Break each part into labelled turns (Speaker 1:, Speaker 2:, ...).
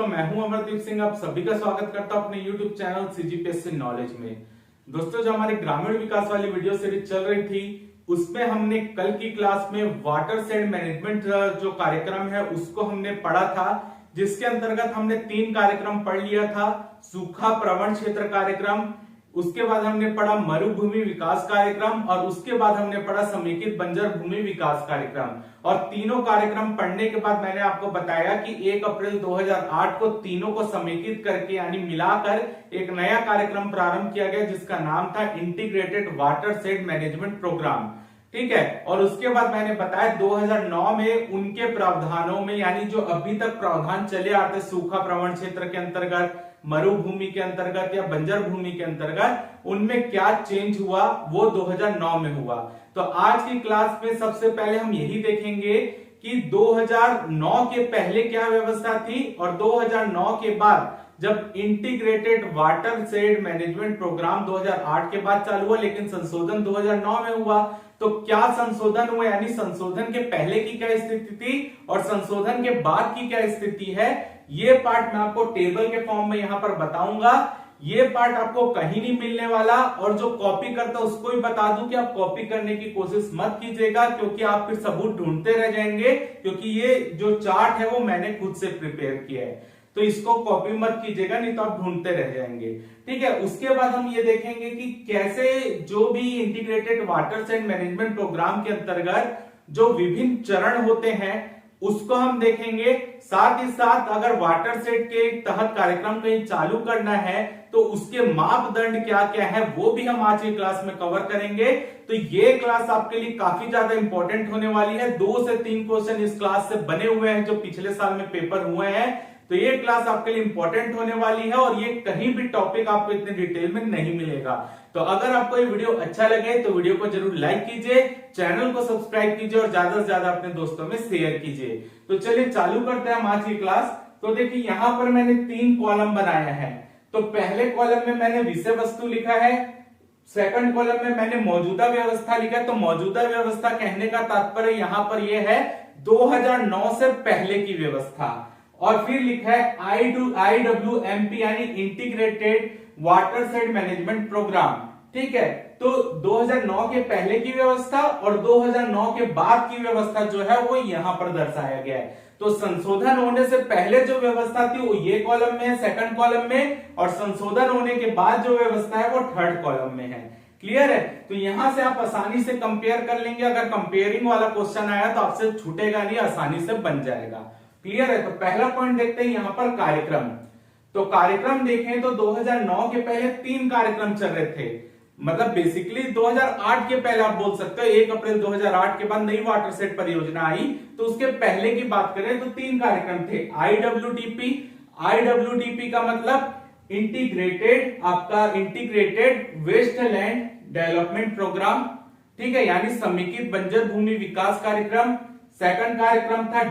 Speaker 1: मैं हूं अमरदीप सिंह। आप सभी का स्वागत करता हूं अपने YouTube चैनल CGPSC नॉलेज में। दोस्तों, जो हमारी ग्रामीण विकास वाली वीडियो सीरीज चल रही थी उसमें हमने कल की क्लास में वाटर शेड मैनेजमेंट जो कार्यक्रम है उसको हमने पढ़ा था, जिसके अंतर्गत हमने 3 कार्यक्रम पढ़ लिया था। सूखा प्रवण क्षेत्र कार्यक्रम, उसके बाद हमने पढ़ा मरुभूमि विकास कार्यक्रम और उसके बाद हमने पढ़ा समेकित बंजर भूमि विकास कार्यक्रम। और तीनों कार्यक्रम पढ़ने के बाद मैंने आपको बताया कि 1 अप्रैल 2008 को तीनों को समेकित करके यानी मिलाकर एक नया कार्यक्रम प्रारंभ किया गया, जिसका नाम था integrated watershed management programme. ठीक है। और उसके बाद मैंने बताया 2009 में उनके प्रावधानों में, यानी जो अभी तक प्रावधान चले आते सूखा प्रवण क्षेत्र के अंतर्गत, मरुभूमि के अंतर्गत या बंजर भूमि के अंतर्गत, उनमें क्या चेंज हुआ वो 2009 में हुआ। तो आज की क्लास में सबसे पहले हम यही देखेंगे कि 2009 के पहले क्या व्यवस्था थी और 2009 के बाद जब integrated watershed management programme 2008 के बाद चालू हुआ लेकिन संशोधन 2009 में हुआ, तो क्या संशोधन हुआ, यानी संशोधन के पहले की क्या स्थिति थी और संशोधन के बाद की क्या स्थिति है, ये पार्ट मैं आपको टेबल के फॉर्म में यहां पर बताऊंगा। ये पार्ट आपको कहीं नहीं मिलने वाला, और जो कॉपी करता है उसको भी बता दूं कि आप कॉपी करने की कोशिश मत कीजिएगा, क्योंकि आप फिर सबूत ढूंढते रह जाएंगे, क्योंकि ये जो चार्ट है वो मैंने खुद से प्रिपेयर किया है। तो इसको कॉपी मत कीजिएगा, नहीं तो आप ढूंढते रह जाएंगे। ठीक है। उसके बाद हम ये देखेंगे कि कैसे जो भी integrated watershed management programme के अंतर्गत जो विभिन्न चरण होते हैं उसको हम देखेंगे। साथ ही साथ अगर वाटर शेड के तहत कार्यक्रम कहीं चालू करना है तो उसके मापदंड क्या क्या है वो भी हम आज की क्लास में कवर करेंगे। तो ये क्लास आपके लिए काफी ज्यादा इंपॉर्टेंट होने वाली है। 2 से 3 क्वेश्चन इस क्लास से बने हुए हैं जो पिछले साल में पेपर हुए हैं। तो ये क्लास आपके लिए इंपॉर्टेंट होने वाली है और ये कहीं भी टॉपिक आपको इतने डिटेल में नहीं मिलेगा। तो अगर आपको ये वीडियो अच्छा लगे तो वीडियो को जरूर लाइक कीजिए, चैनल को सब्सक्राइब कीजिए और ज्यादा से ज्यादा अपने दोस्तों में शेयर कीजिए। तो चलिए चालू करते हैं हम आज की क्लास। तो देखिए यहां पर मैंने 3 कॉलम बनाया है। तो पहले कॉलम में मैंने विषय वस्तु लिखा है, सेकंड कॉलम में मैंने मौजूदा व्यवस्था लिखा है। तो मौजूदा व्यवस्था कहने का तात्पर्य यहां पर यह है 2009 से पहले की व्यवस्था। और फिर लिखा है IWMP यानी integrated watershed management programme. ठीक है। तो 2009 के पहले की व्यवस्था और 2009 के बाद की व्यवस्था जो है वो यहां पर दर्शाया गया है। तो संशोधन होने से पहले जो व्यवस्था थी वो ये कॉलम में है, सेकंड कॉलम में, और संशोधन होने के बाद जो व्यवस्था है वो थर्ड कॉलम में है। क्लियर है। तो यहां से आप आसानी से कंपेयर कर लेंगे। अगर कंपेयरिंग वाला क्वेश्चन आया तो आपसे छूटेगा नहीं, आसानी से बन जाएगा। क्लियर है। तो पहला पॉइंट देखते हैं यहां पर कार्यक्रम। तो कार्यक्रम देखें तो 2009 के पहले 3 कार्यक्रम चल रहे थे। मतलब बेसिकली 2008 के पहले आप बोल सकते हो, 1 अप्रैल 2008 के बाद नई वाटर शेड परियोजना आई, तो उसके पहले की बात करें तो 3 कार्यक्रम थे। IWDP का मतलब इंटीग्रेटेड वेस्टलैंड डेवलपमेंट प्रोग्राम। ठीक है, यानी समेकित बंजर भूमि विकास कार्यक्रम। सेकंड कार्यक्रम था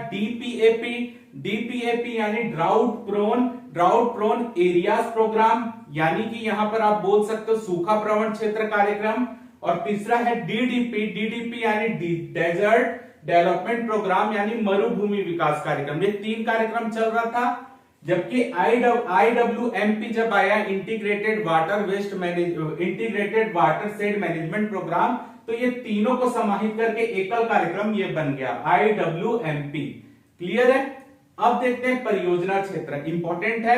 Speaker 1: DPAP यानी ड्राउट प्रोन एरियाज प्रोग्राम, यानी कि यहां पर आप बोल सकते हो सूखा प्रवण क्षेत्र कार्यक्रम। और तीसरा है DDP यानी डेजर्ट डेवलपमेंट प्रोग्राम, यानी मरुभूमि विकास कार्यक्रम। ये 3 कार्यक्रम चल रहा था। जबकि IWMP जब आया, integrated watershed management programme, तो ये तीनों को समाहित करके एकल कार्यक्रम ये बन गया IWMP। क्लियर है। अब देखते हैं परियोजना क्षेत्र, इंपॉर्टेंट है।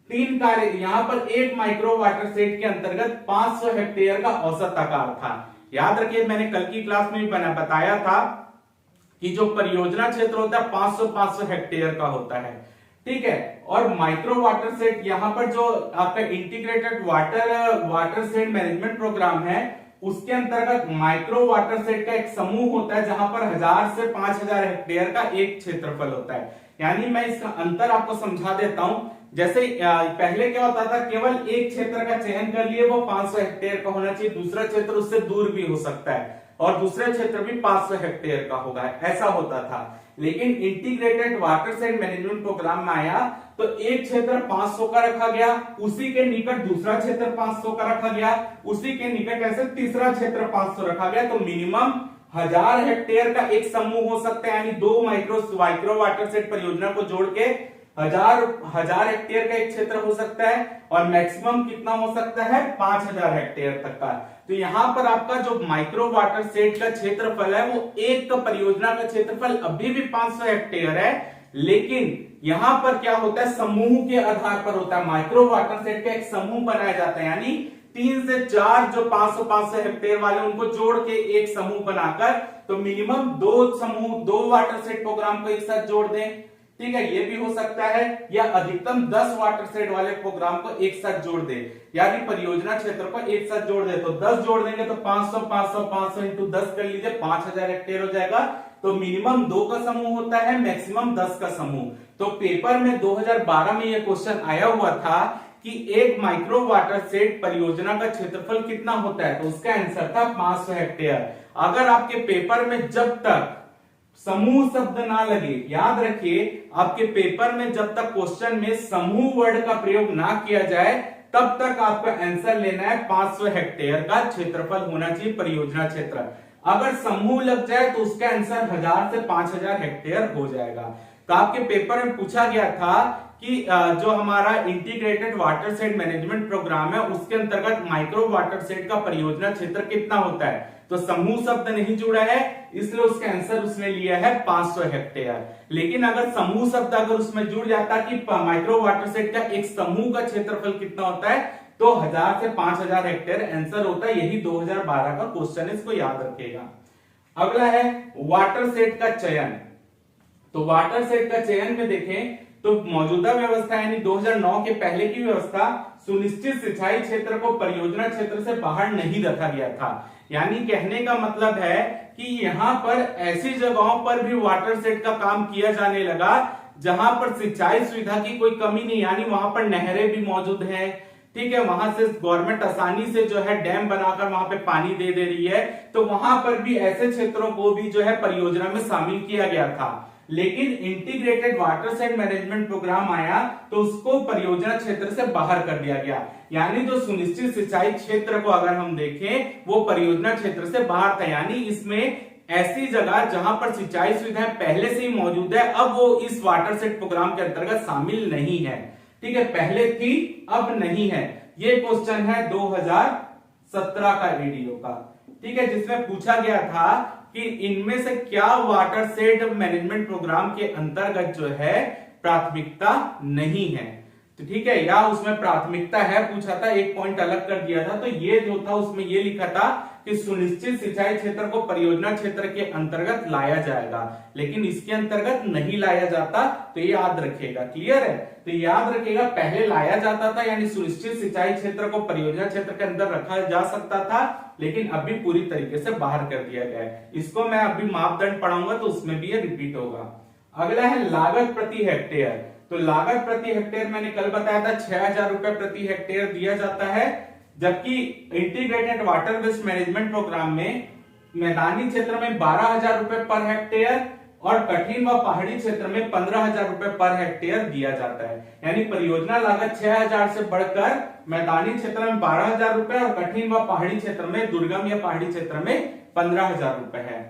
Speaker 1: 3 कार्य, यहां पर 1 माइक्रो वाटर शेड के अंतर्गत 500 हेक्टेयर का औसत आकार था। याद रखिए मैंने कल की क्लास में भी बताया था कि जो परियोजना क्षेत्र होता है 500 हेक्टेयर का होता है। ठीक है। और माइक्रो वाटर शेड, यहां पर जो आपका integrated watershed management programme है उसके अंतर्गत माइक्रो वाटर शेड का एक समूह होता है जहां पर 1000 से 5000 हेक्टेयर का एक क्षेत्रफल होता है। यानी मैं इसका अंतर आपको समझा देता हूं। जैसे पहले क्या होता था, केवल एक क्षेत्र का चयन कर लिए, वो 500 हेक्टेयर का होना चाहिए, दूसरा क्षेत्र उससे दूर भी हो सकता है और दूसरा क्षेत्र भी 500 हेक्टेयर का होगा, ऐसा होता था। लेकिन integrated watershed management programme में आया तो एक क्षेत्र 500 का रखा गया, उसी के निकट दूसरा क्षेत्र 500 का रखा गया, उसी के निकट ऐसे तीसरा क्षेत्र 500 रखा गया। तो मिनिमम 1000 हेक्टेयर का एक समूह हो सकता है, यानी 2 माइक्रो वाटर शेड परियोजना को जोड़ के हजार हेक्टेयर का एक क्षेत्र हो सकता है और मैक्सिमम कितना हो सकता है 5000 हेक्टेयर तक का। तो यहाँ पर आपका जो माइक्रो वाटर सेट का क्षेत्रफल है वो एक परियोजना का क्षेत्रफल अभी भी 500 हेक्टेयर है, लेकिन यहाँ पर क्या होता है समूह के आधार पर होता है। माइक्रो वाटर सेट का एक समूह बनाया जाता है, यानी 3 से 4 जो 500 हेक्टेयर वाले उनको जोड़ के एक समूह बनाकर, तो मिनिमम 2 वाटर सेट प्रोग्राम को एक साथ जोड़ दें, ठीक है, ये भी हो सकता है, या अधिकतम 10 वाटर सेट वाले प्रोग्राम को एक साथ जोड़ दे, यानी परियोजना क्षेत्र को एक साथ जोड़ दे। तो 10 जोड़ देंगे तो 500 इंटू 10 कर लीजिए, 5000 हेक्टेयर हो जाएगा। तो मिनिमम 2 का समूह होता है, मैक्सिमम 10 का समूह। तो पेपर में 2012 में यह क्वेश्चन आया हुआ था कि एक माइक्रो वाटर सेट परियोजना का क्षेत्रफल कितना होता है, तो उसका आंसर था 500 हेक्टेयर। अगर आपके पेपर में जब तक समूह शब्द ना लगे, याद रखिए आपके पेपर में जब तक क्वेश्चन में समूह वर्ड का प्रयोग ना किया जाए तब तक आपका आंसर लेना है 500 हेक्टेयर का क्षेत्रफल होना चाहिए परियोजना क्षेत्र। अगर समूह लग जाए तो उसका आंसर 1000 से 5000 हेक्टेयर हो जाएगा। तो आपके पेपर में पूछा गया था कि जो हमारा integrated watershed management programme है उसके अंतर्गत माइक्रो वाटर सेट का परियोजना क्षेत्र कितना होता है, तो समूह शब्द नहीं जुड़ा है इसलिए उसका आंसर उसने लिया है 500 हेक्टेयर। लेकिन अगर समूह शब्द अगर उसमें जुड़ जाता कि माइक्रो वाटर सेट का एक समूह का क्षेत्रफल कितना होता है, तो 1000 से 5000 हेक्टेयर आंसर होता है। यही 2012 का क्वेश्चन है, इसको याद रखिएगा। अगला है वाटर सेट का चयन। तो वाटर सेट का चयन में देखें तो मौजूदा व्यवस्था यानी 2009 के पहले की व्यवस्था सुनिश्चित सिंचाई क्षेत्र को परियोजना क्षेत्र से बाहर नहीं रखा गया था। यानी कहने का मतलब है कि यहाँ पर ऐसी जगहों पर भी वाटर सेट का काम किया जाने लगा जहां पर सिंचाई सुविधा की कोई कमी नहीं, यानी वहां पर नहरें भी मौजूद हैं, ठीक है, वहां से गवर्नमेंट आसानी से जो है डैम बनाकर वहां पे पानी दे रही है। तो वहां पर भी ऐसे क्षेत्रों को भी जो है परियोजना में शामिल किया गया था। लेकिन integrated watershed management programme आया तो उसको परियोजना क्षेत्र से बाहर कर दिया गया, यानी जो सुनिश्चित सिंचाई क्षेत्र को अगर हम देखें वो परियोजना क्षेत्र से बाहर था। यानी इसमें ऐसी जगह जहां पर सिंचाई सुविधाएं पहले से ही मौजूद है, अब वो इस वाटर सेट प्रोग्राम के अंतर्गत शामिल नहीं है, ठीक है, पहले थी अब नहीं है। ये क्वेश्चन है 2017 का वीडियो का, ठीक है, जिसमें पूछा गया था कि इनमें से क्या वाटर सेट मैनेजमेंट प्रोग्राम के अंतर्गत जो है प्राथमिकता नहीं है, तो ठीक है, या उसमें प्राथमिकता है पूछा था, एक पॉइंट अलग कर दिया था। तो ये जो था उसमें ये लिखा था कि सुनिश्चित सिंचाई क्षेत्र को परियोजना क्षेत्र के अंतर्गत लाया जाएगा, लेकिन इसके अंतर्गत नहीं लाया जाता, तो ये याद रखिएगा। क्लियर है, तो याद रखिएगा पहले लाया जाता था, यानी सुनिश्चित सिंचाई क्षेत्र को परियोजना क्षेत्र के अंदर रखा जा सकता था, लेकिन अभी पूरी तरीके से बाहर कर दिया गया है। इसको मैं अभी मापदंड पढ़ाऊंगा तो उसमें भी ये रिपीट होगा। अगला है लागत प्रति हेक्टेयर। तो लागत प्रति हेक्टेयर मैंने कल बताया था 6000 रुपए प्रति हेक्टेयर दिया जाता है, जबकि integrated water waste management programme में मैदानी क्षेत्र में 12000 रुपए पर हेक्टेयर और कठिन व पहाड़ी क्षेत्र में 15000 रुपए पर हेक्टेयर दिया जाता है। यानी परियोजना लागत 6000 से बढ़कर मैदानी क्षेत्र में 12000 रुपए और कठिन व पहाड़ी क्षेत्र में, दुर्गम या पहाड़ी क्षेत्र में 15000 रुपए है।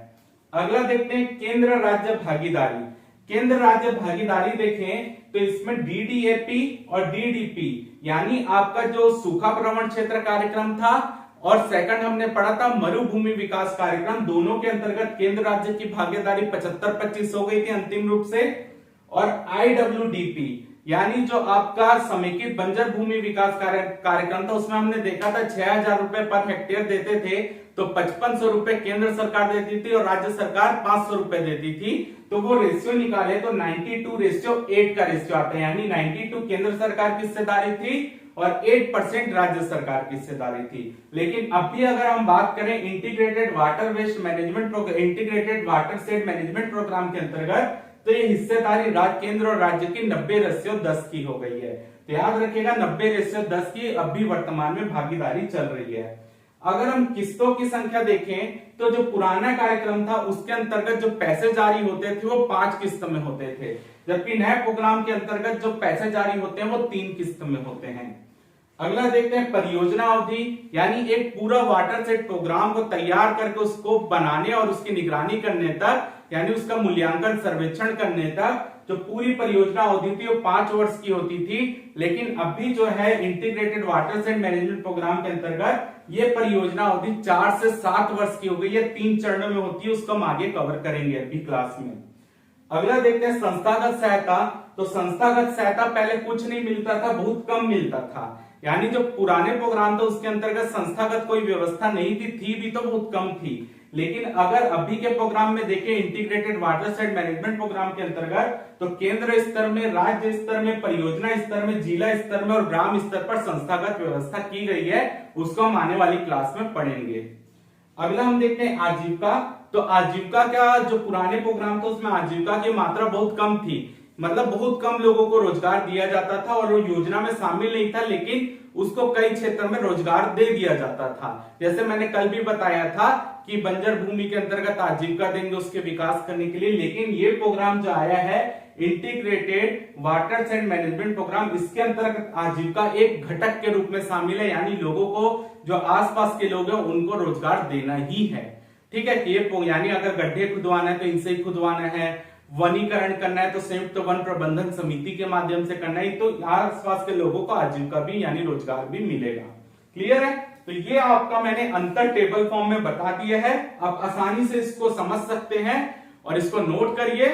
Speaker 1: अगला देखते हैं केंद्र राज्य भागीदारी। केंद्र राज्य भागीदारी देखें तो इसमें डीडीएपी और डीडीपी यानी आपका जो सूखा प्रवण क्षेत्र कार्यक्रम था और सेकंड हमने पढ़ा था मरुभूमि विकास कार्यक्रम, दोनों के अंतर्गत केंद्र राज्य की भागीदारी 75-25 हो गई थी अंतिम रूप से। और आईडब्ल्यूडीपी यानी जो आपका समेकित बंजर भूमि विकास कार्यक्रम था उसमें हमने देखा था 6000 रुपए पर हेक्टेयर देते थे, तो 5500 रुपए केंद्र सरकार देती थी और राज्य सरकार 500 रुपए देती थी। तो वो रेशियो निकाले तो 92:8 का रेशियो आता है, यानी 92 केंद्र सरकार की हिस्सेदारी थी और 8% राज्य सरकार की हिस्सेदारी थी। लेकिन अभी अगर हम बात करें integrated water waste management programme, integrated watershed management programme के अंतर्गत, तो ये हिस्सेदारी केंद्र और राज्य की 90:10 की हो गई है। तो याद रखिएगा 90:10 की अभी वर्तमान में भागीदारी चल रही है। अगर हम किस्तों की संख्या देखें तो जो पुराना कार्यक्रम था उसके अंतर्गत जो पैसे जारी होते थे वो 5 किस्त में होते थे, जबकि नए प्रोग्राम के अंतर्गत जो पैसे जारी होते हैं वो 3 किस्त में होते हैं। अगला देखते हैं परियोजना अवधि, यानी एक पूरा वाटर सेट प्रोग्राम को तैयार करके उसको बनाने और उसकी निगरानी करने तक, यानी उसका मूल्यांकन सर्वेक्षण करने तक जो पूरी परियोजना अवधि थी वो 5 वर्ष की होती थी। लेकिन अभी जो है integrated watershed management programme के अंतर्गत ये परियोजना अवधि 4 से 7 वर्ष की हो गई है, 3 चरणों में होती है, उसको हम आगे कवर करेंगे अभी क्लास में। अगला देखते हैं संस्थागत सहायता। तो संस्थागत सहायता पहले कुछ नहीं मिलता था, बहुत कम मिलता था, यानी जो पुराने प्रोग्राम था उसके अंतर्गत संस्थागत कोई व्यवस्था नहीं थी भी तो बहुत कम थी। लेकिन अगर अभी के प्रोग्राम में देखें integrated watershed management programme के अंतर्गत, तो केंद्र स्तर में, राज्य स्तर में, परियोजना स्तर में, जिला स्तर में और ग्राम स्तर पर संस्थागत व्यवस्था की गई है, उसको हम आने वाली क्लास में पढ़ेंगे। अगला हम देखते हैं आजीविका। तो आजीविका का जो पुराने प्रोग्राम था उसमें आजीविका की मात्रा बहुत कम थी, मतलब बहुत कम लोगों को रोजगार दिया जाता था और वो योजना में शामिल नहीं था, लेकिन उसको कई क्षेत्र में रोजगार दे दिया जाता था। जैसे मैंने कल भी बताया था कि बंजर भूमि के अंतर्गत आजीविका देंगे उसके विकास करने के लिए। लेकिन ये प्रोग्राम जो आया है integrated watershed management program, इसके अंतर्गत आजीविका एक घटक के रूप में शामिल है, यानी लोगों को, जो आसपास के लोग हैं उनको रोजगार देना ही है। ठीक है, ये यानी अगर गड्ढे खुदवाना है तो इनसे ही खुदवाना है, वनीकरण करना है तो संयुक्त वन प्रबंधन समिति के माध्यम से करना है, तो आसपास के लोगों को आजीविका भी यानी रोजगार भी मिलेगा। क्लियर है? तो ये आपका मैंने अंतर टेबल फॉर्म में बता दिया है, आप आसानी से इसको समझ सकते हैं और इसको नोट करिए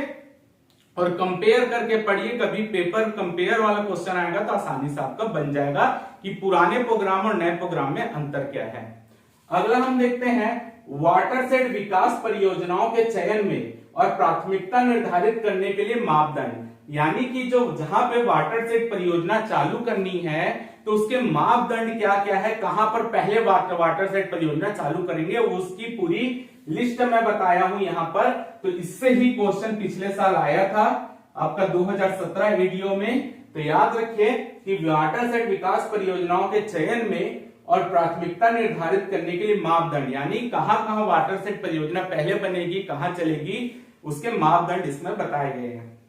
Speaker 1: और कंपेयर करके पढ़िए। कभी पेपर कंपेयर वाला क्वेश्चन आएगा तो आसानी से आपका बन जाएगा कि पुराने प्रोग्राम और नए प्रोग्राम में अंतर क्या है। अगला हम देखते हैं वाटर सेट विकास परियोजनाओं के चयन में और प्राथमिकता निर्धारित करने के लिए मापदंड, यानी कि जो जहां पे वाटर सेट परियोजना चालू करनी है तो उसके मापदंड क्या क्या है, कहां पर पहले वाटर सेट परियोजना चालू करेंगे, उसकी पूरी लिस्ट मैं बताया हूं यहां पर। तो इससे ही क्वेश्चन पिछले साल आया था आपका 2017 वीडियो में। तो याद रखिए कि वाटर सेट विकास परियोजनाओं के चयन में और प्राथमिकता निर्धारित करने के लिए मापदंड, यानी कहां कहां वाटर सेट परियोजना पहले बनेगी, कहां चलेगी, उसके मापदंड इसमें बताए गए हैं।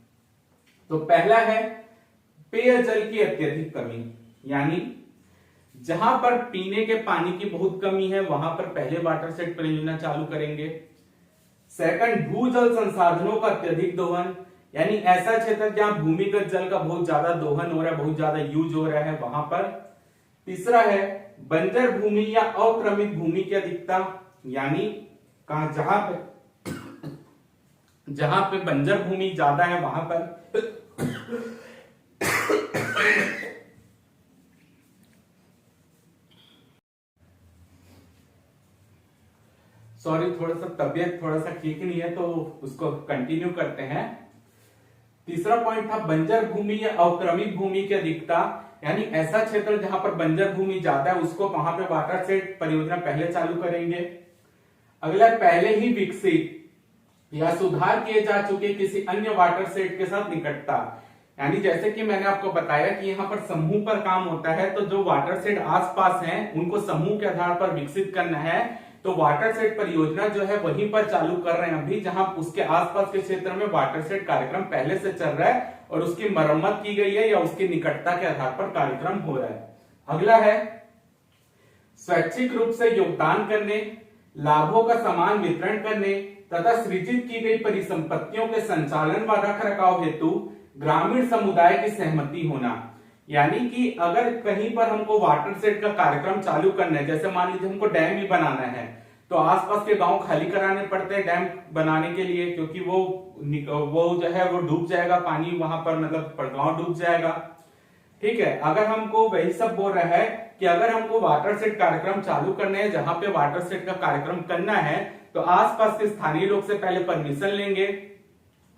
Speaker 1: तो पहला है पेयजल की अत्यधिक कमी, यानी जहां पर पीने के पानी की बहुत कमी है वहां पर पहले वाटर सेट परियोजना चालू करेंगे। सेकंड, भूजल संसाधनों का अत्यधिक दोहन, यानी ऐसा क्षेत्र जहां भूमिगत जल का बहुत ज्यादा दोहन हो रहा है, बहुत ज्यादा यूज हो रहा है वहां पर। तीसरा है बंजर भूमि या अक्रमित भूमि की अधिकता, यानी कहा जहां पे बंजर भूमि ज्यादा है वहां पर सॉरी, थोड़ा सा तबियत थोड़ा सा ठीक नहीं है तो उसको कंटिन्यू करते हैं। तीसरा पॉइंट था बंजर भूमि या अक्रमित भूमि की अधिकता, यानी ऐसा क्षेत्र जहां पर बंजर भूमि ज्यादा है उसको वहां पे वाटर सेट परियोजना पहले चालू करेंगे। अगला, पहले ही विकसित या सुधार किए जा चुके किसी अन्य वाटर सेट के साथ निकटता, यानी जैसे कि मैंने आपको बताया कि यहाँ पर समूह पर काम होता है, तो जो वाटर सेट आसपास हैं उनको समूह के आधार पर विकसित करना है। तो वाटर सेट परियोजना जो है वहीं पर चालू कर रहे हैं अभी, जहां उसके आसपास के क्षेत्र में वाटर सेट कार्यक्रम पहले से चल रहा है और उसकी मरम्मत की गई है या उसकी निकटता के आधार पर कार्यक्रम हो रहा है। अगला है स्वैच्छिक रूप से योगदान करने, लाभों का समान वितरण करने तथा सृजित की गई परिसंपत्तियों के संचालन व रख रखाव हेतु ग्रामीण समुदाय की सहमति होना, यानी कि अगर कहीं पर हमको वाटर सेट का कार्यक्रम चालू करना है, जैसे मान लीजिए हमको डैम ही बनाना है, तो आसपास के गांव खाली कराने पड़ते हैं डैम बनाने के लिए, क्योंकि वो जो है वो डूब जाएगा पानी वहां पर, मतलब गांव डूब जाएगा। ठीक है, अगर हमको वही सब बोल रहा है कि अगर हमको वाटर सेट कार्यक्रम चालू करने हैं, जहां पे वाटर सेट का कार्यक्रम करना है, तो आसपास के स्थानीय लोग से पहले परमिशन लेंगे।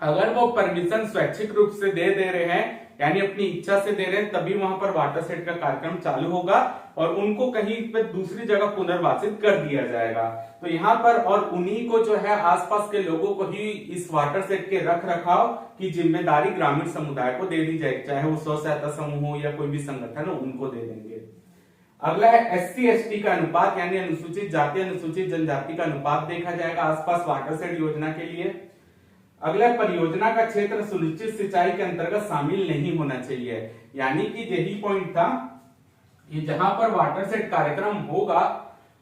Speaker 1: अगर वो परमिशन स्वैच्छिक रूप से दे रहे हैं, यानी अपनी इच्छा से दे रहे हैं, तभी वहां पर वाटर सेट का कार्यक्रम चालू होगा और उनको कहीं पे दूसरी जगह पुनर्वासित कर दिया जाएगा। तो यहाँ पर और उन्हीं को जो है आसपास के लोगों को ही इस वाटर सेट के रख रखाव की जिम्मेदारी ग्रामीण समुदाय को दे दी जाएगी, चाहे वो स्व सहायता समूह हो या कोई भी संगठन हो, उनको दे देंगे। अगला है SC/ST का अनुपात, यानी अनुसूचित जाति अनुसूचित जनजाति का अनुपात देखा जाएगा आसपास वाटर सेट योजना के लिए। अगला, परियोजना का क्षेत्र सुनिश्चित सिंचाई के अंतर्गत शामिल नहीं होना चाहिए, यानी कि यही पॉइंट था कि जहां पर वाटर सेट कार्यक्रम होगा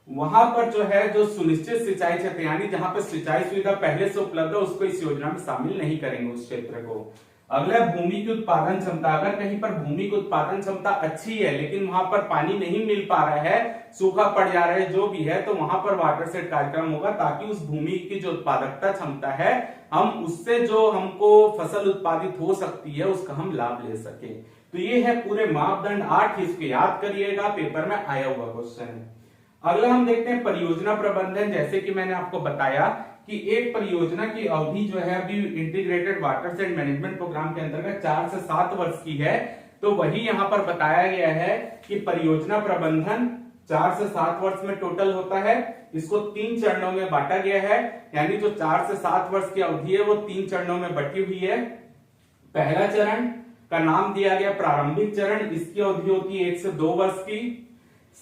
Speaker 1: वहां पर जो है जो सुनिश्चित सिंचाई क्षेत्र यानी जहां पर सिंचाई सुविधा पहले से उपलब्ध है उसको इस योजना में शामिल नहीं करेंगे उस क्षेत्र को। अगला भूमि की उत्पादन क्षमता, अगर कहीं पर भूमि की उत्पादन क्षमता अच्छी है लेकिन वहां पर पानी नहीं मिल पा रहा है, सूखा पड़ जा रहा है, जो भी है, तो वहां पर वाटर सेट कार्यक्रम होगा ताकि उस भूमि की जो उत्पादकता क्षमता है हम उससे जो हमको फसल उत्पादित हो सकती है उसका हम लाभ ले सके। तो ये है पूरे मापदंड 8, इसको याद करिएगा, पेपर में आया हुआ क्वेश्चन है। अगला हम देखते हैं परियोजना प्रबंधन। जैसे कि मैंने आपको बताया कि एक परियोजना की अवधि जो है अभी integrated watershed management programme के अंतर्गत 4 से 7 वर्ष की है, तो वही यहां पर बताया गया है कि परियोजना प्रबंधन 4 से 7 वर्ष में टोटल होता है। इसको 3 चरणों में बांटा गया है, यानी जो 4 से 7 वर्ष की अवधि है वो 3 चरणों में बटी हुई है। पहला चरण का नाम दिया गया प्रारंभिक चरण, इसकी अवधि होती है 1 से 2 वर्ष की।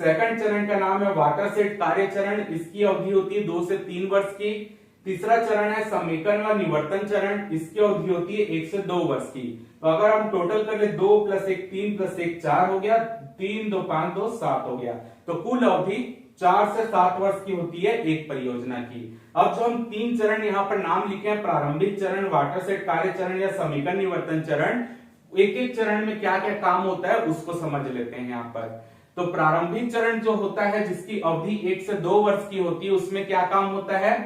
Speaker 1: सेकंड चरण का नाम है वाटर सेट कार्य चरण, इसकी अवधि होती है 2 से 3 वर्ष की। तीसरा चरण है समेकन व निवर्तन चरण, इसकी अवधि होती है 1 से 2 वर्ष की। तो अगर हम टोटल कर ले 2 + 1 3 + 1 4 हो गया, 3 2 5 2 7 हो गया, तो कुल अवधि 4 से 7 वर्ष की होती है एक परियोजना की। अब जो हम 3 चरण यहाँ पर नाम लिखे हैं, प्रारंभिक चरण, वाटर सेट कार्य चरण या समेकन निवर्तन चरण, एक एक चरण में क्या क्या काम होता है उसको समझ लेते हैं यहाँ पर। तो प्रारंभिक चरण जो होता है जिसकी अवधि 1 से 2 वर्ष की होती है, उसमें क्या काम होता है,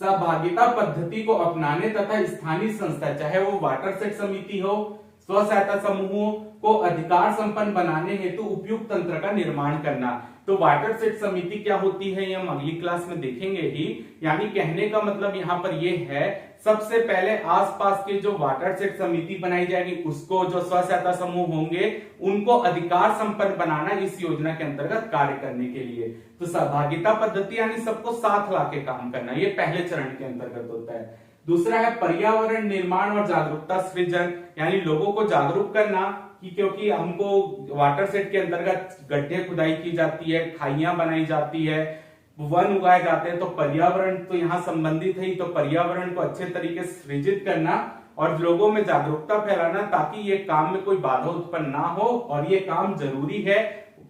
Speaker 1: सहभागिता पद्धति को अपनाने तथा स्थानीय संस्था, चाहे वो वाटर सेट समिति हो, स्व सहायता समूहों को अधिकार संपन्न बनाने हेतु उपयुक्त तंत्र का निर्माण करना। तो वाटर सेट समिति क्या होती है ये हम अगली क्लास में देखेंगे ही। यानी कहने का मतलब यहाँ पर ये है, सबसे पहले आसपास के जो वाटर सेट समिति बनाई जाएगी उसको, जो स्व सहायता समूह होंगे उनको अधिकार संपन्न बनाना इस योजना के अंतर्गत कार्य करने के लिए। तो सहभागिता पद्धति यानी सबको साथ लाके काम करना, ये पहले चरण के अंतर्गत होता है। दूसरा है पर्यावरण निर्माण और जागरूकता सृजन, यानी लोगों को जागरूक करना कि क्योंकि हमको वाटर सेट के अंतर्गत गड्ढे खुदाई की जाती है, खाइयां बनाई जाती है, वन उगाए जाते हैं, तो पर्यावरण तो यहाँ संबंधित है, तो पर्यावरण को अच्छे तरीके से सृजित करना और लोगों में जागरूकता फैलाना ताकि ये काम में कोई बाधा उत्पन्न ना हो, और ये काम जरूरी है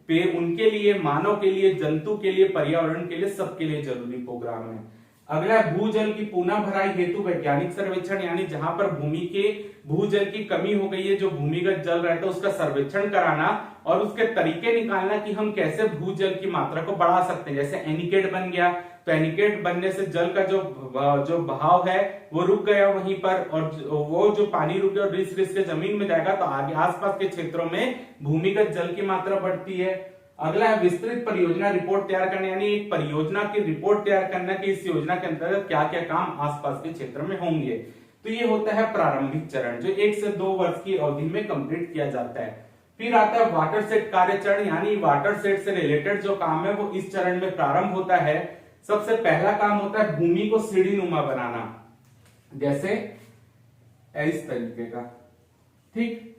Speaker 1: उनके लिए, मानव के लिए, जंतु के लिए, पर्यावरण के लिए, सबके लिए जरूरी प्रोग्राम है। अगला है भूजल की पुनः भराई हेतु वैज्ञानिक सर्वेक्षण, यानी जहां पर भूमि के भूजल की कमी हो गई है, जो भूमिगत जल रहता है उसका सर्वेक्षण कराना और उसके तरीके निकालना कि हम कैसे भूजल की मात्रा को बढ़ा सकते हैं। जैसे एनीकेट बन गया, तो एनीकेट बनने से जल का जो बहाव है वो रुक गया वहीं पर, और वो जो पानी रुक गया और रिस रिस के जमीन में जाएगा तो आगे आसपास के क्षेत्रों में भूमिगत जल की मात्रा बढ़ती है। अगला है विस्तृत परियोजना रिपोर्ट तैयार करना, यानी एक परियोजना की रिपोर्ट तैयार करना कि इस योजना के अंतर्गत क्या क्या काम आसपास के क्षेत्र में होंगे। तो ये होता है प्रारंभिक चरण, जो 1 से 2 वर्ष की अवधि में कंप्लीट किया जाता है। फिर आता है वाटर सेट कार्य चरण, यानी वाटर सेट से रिलेटेड जो काम है वो इस चरण में प्रारंभ होता है। सबसे पहला काम होता है भूमि को सीढ़ी नुमा बनाना, जैसे इस तरीके का, ठीक।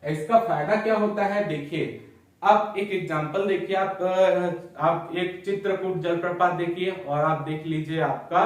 Speaker 1: इसका फायदा क्या होता है, देखिए आप एक एग्जांपल देखिए, आप एक चित्रकूट जलप्रपात देखिए और आप देख लीजिए आपका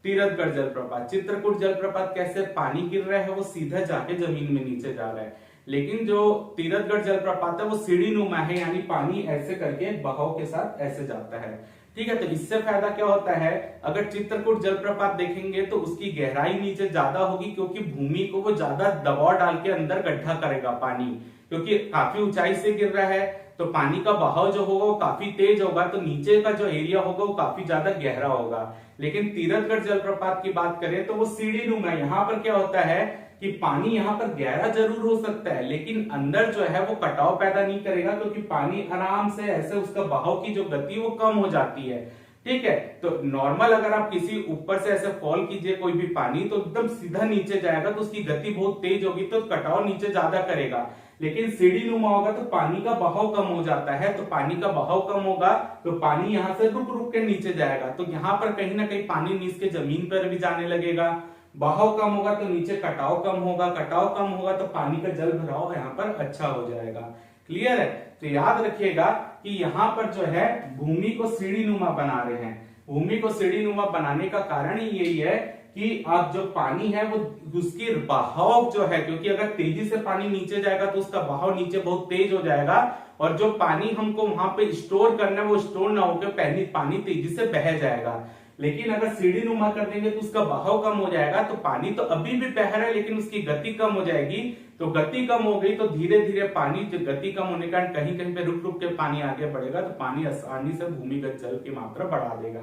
Speaker 1: तीरथगढ़ जलप्रपात। चित्रकूट जलप्रपात कैसे, पानी गिर रहा है वो सीधा जाके जमीन में नीचे जा रहा है, लेकिन जो तीरथगढ़ जलप्रपात है वो सीढ़ी नुमा है, यानी पानी ऐसे करके बहाव के साथ ऐसे जाता है, ठीक है। तो इससे फायदा क्या होता है, अगर चित्रकूट जलप्रपात देखेंगे तो उसकी गहराई नीचे ज्यादा होगी, क्योंकि भूमि को वो ज्यादा दबाव डाल के अंदर गड्ढा करेगा पानी, क्योंकि काफी ऊंचाई से गिर रहा है तो पानी का बहाव जो होगा वो काफी तेज होगा, तो नीचे का जो एरिया होगा वो काफी ज्यादा गहरा होगा। लेकिन तीरथगढ़ जलप्रपात की बात करें तो वो सीढ़ी नुमा, यहाँ पर क्या होता है कि पानी यहाँ पर गहरा जरूर हो सकता है लेकिन अंदर जो है वो कटाव पैदा नहीं करेगा, क्योंकि पानी आराम से ऐसे उसका बहाव की जो गति वो कम हो जाती है, ठीक है। तो नॉर्मल अगर आप किसी ऊपर से ऐसे फॉल कीजिए कोई भी पानी, तो एकदम सीधा नीचे जाएगा तो उसकी गति बहुत तेज होगी, तो कटाव नीचे ज्यादा करेगा। लेकिन सीढ़ी नुमा होगा तो पानी का बहाव कम हो जाता है, तो पानी का बहाव कम होगा तो पानी यहाँ से रुक रुक के नीचे जाएगा, तो यहाँ पर कहीं ना कहीं पानी नीचे के जमीन पर भी जाने लगेगा। बहाव कम होगा तो नीचे कटाव कम होगा, कटाव कम होगा तो पानी का जल भराव यहाँ पर अच्छा हो जाएगा। क्लियर है। तो याद रखिएगा कि यहाँ पर जो है भूमि को सीढ़ी नुमा बना रहे हैं। भूमि को सीढ़ी नुमा बनाने का कारण ही यही है कि आप जो पानी है वो उसकी बहाव जो है, क्योंकि अगर तेजी से पानी नीचे जाएगा तो उसका बहाव नीचे बहुत तेज हो जाएगा और जो पानी हमको वहां पे स्टोर करना है वो स्टोर ना होकर पानी तेजी से बह जाएगा। लेकिन अगर सीढ़ी नुमा कर देंगे तो उसका बहाव कम हो जाएगा, तो पानी तो अभी भी बह रहा है लेकिन उसकी गति कम हो जाएगी। तो गति कम हो गई तो धीरे धीरे पानी, जो गति कम होने के कारण कहीं कहीं पे रुक रुक के पानी आगे बढ़ेगा, तो पानी आसानी से भूमिगत जल की मात्रा बढ़ा देगा।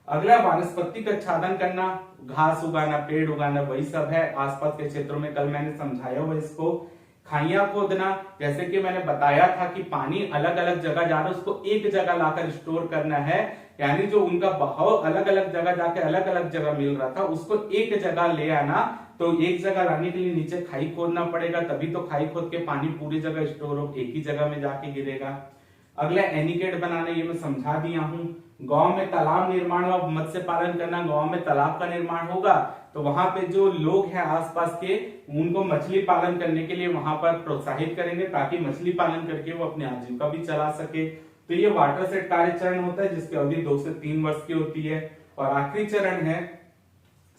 Speaker 1: अगला वनस्पति का आच्छादन करना, घास उगाना, पेड़ उगाना, वही सब है आसपास के क्षेत्रों में। कल मैंने समझाया हुआ इसको। खाइया खोदना, जैसे कि मैंने बताया था कि पानी अलग अलग जगह जा रहा है, उसको एक जगह लाकर स्टोर करना है, यानी जो उनका बहाव अलग अलग जगह जाके अलग अलग जगह मिल रहा था उसको एक जगह ले आना। तो एक जगह लाने के लिए नीचे खाई खोदना पड़ेगा, तभी तो खाई खोद के पानी पूरी जगह स्टोर हो, एक ही जगह में जाके गिरेगा। अगला एनीकेट बनाना, ये मैं समझा दिया हूं। गांव में तालाब निर्माण व मत्स्य पालन करना, गांव में तालाब का निर्माण होगा तो वहां पे जो लोग हैं आसपास के, उनको मछली पालन करने के लिए वहां पर प्रोत्साहित करेंगे ताकि मछली पालन करके वो अपनी आजीविका भी चला सके। तो ये वाटर सेट कार्य चरण होता है जिसकी अवधि 2 से 3 वर्ष की होती है। और आखिरी चरण है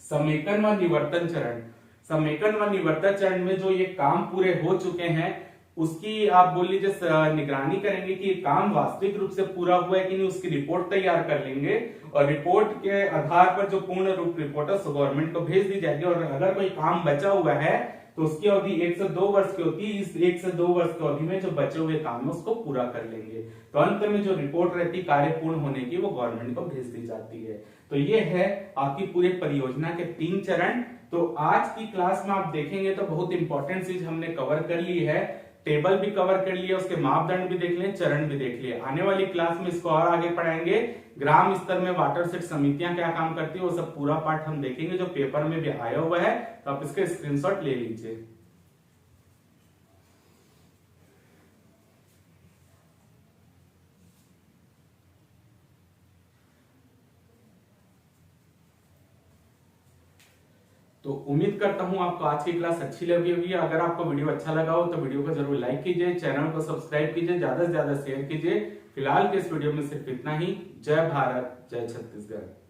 Speaker 1: समेकन व निवर्तन चरण। समेकन व निवर्तन चरण में जो ये काम पूरे हो चुके हैं उसकी आप बोल लीजिए निगरानी करेंगे कि ये काम वास्तविक रूप से पूरा हुआ है कि नहीं, उसकी रिपोर्ट तैयार कर लेंगे और रिपोर्ट के आधार पर जो पूर्ण रूप रिपोर्ट है गवर्नमेंट को भेज दी जाएगी। और अगर कोई काम बचा हुआ है तो उसकी अवधि 1 से 2 वर्ष की होती है। इस 1 से 2 वर्ष की अवधि में जो बचे हुए काम है उसको पूरा कर लेंगे। तो अंत में जो रिपोर्ट रहती कार्य पूर्ण होने की वो गवर्नमेंट को भेज दी जाती है। तो ये है आपकी पूरे परियोजना के 3 चरण। तो आज की क्लास में आप देखेंगे तो बहुत इंपॉर्टेंट चीज हमने कवर कर ली है। टेबल भी कवर कर लिया, उसके मापदंड भी देख लिए, चरण भी देख लिए। आने वाली क्लास में इसको और आगे पढ़ाएंगे। ग्राम स्तर में वाटर सेट समितियां क्या काम करती है वो सब पूरा पाठ हम देखेंगे, जो पेपर में भी आया हुआ है। तो आप इसका स्क्रीनशॉट ले लीजिए। तो उम्मीद करता हूं आपको आज की क्लास अच्छी लगी होगी। अगर आपको वीडियो अच्छा लगा हो तो वीडियो को जरूर लाइक कीजिए, चैनल को सब्सक्राइब कीजिए, ज्यादा से ज्यादा शेयर कीजिए। फिलहाल के इस वीडियो में सिर्फ इतना ही। जय भारत, जय छत्तीसगढ़।